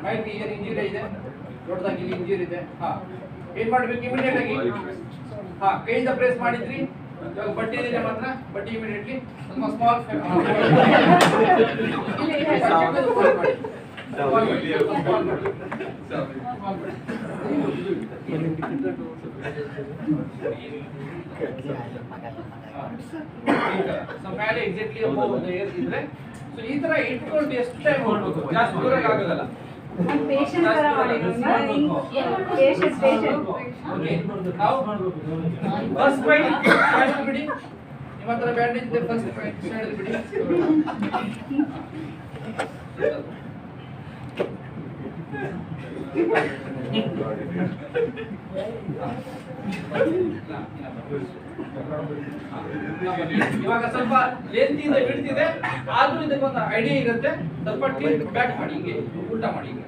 ಆಯ್ತು, ಏನು ಇಂಜುರಿ ಇದೆ, ದೊಡ್ಡದಾಗಿ ಇಲ್ಲಿ ಇಂಜುರಿ ಇದೆ. ಹಾ, ಏನ್ ಮಾಡ್ಬೇಕು ಇಮಿಡಿಯೇಟ್ ಆಗಿ? ಹಾ, ಕೈಯಿಂದ ಪ್ರೆಸ್ ಮಾಡಿದ್ರಿ, ಇವಾಗ ಬಟ್ಟೆ ಇದೆ ಮಾತ್ರ, ಬಟ್ಟೆ ಇಮಿಡಿಯೇಟ್ಲಿ ಸ್ವಲ್ಪ ಸ್ಮಾಲ್ ಮೇಲೆ ಎಕ್ಸಾಕ್ಟ್ಲಿ ಇದ್ರೆ ಸೊ ಈ ತರ ಇಟ್ಕೊಂಡು ಎಷ್ಟು ಟೈಮ್ ಹೋಗ್ಬೇಕು? ಜಾಸ್ತಿ ದೂರ ಆಗೋದಲ್ಲ. ಪೇಷಂಟ್ ತರ ಮಾಡಿ ಪೇಷಂಟ್ ಓಕೆ, ನಾವು ಫಸ್ಟ್ ಪಾಯಿಂಟ್ ಬಿಡಿ. ನಿಮ್ಮ ಹತ್ರ ಬ್ಯಾಂಡೇಜ್ ಇದೆ, ಫಸ್ಟ್ ಪಾಯಿಂಟ್ ಸೈಡ್ ಬಿಡಿ. ಇವಾಗ ಸ್ವಲ್ಪ ಲೆಂತ್ ಇದೆ, ಬಿಡ್ತಿದೆ, ಆದ್ರೂ ಇದಕ್ಕೊಂದು ಐಡಿಯಾ ಇರುತ್ತೆ. ಸ್ವಲ್ಪ ಬ್ಯಾಕ್ ಮಾಡಿ, ಹಿಂಗೆ ಉಲ್ಟಾ ಮಾಡಿ.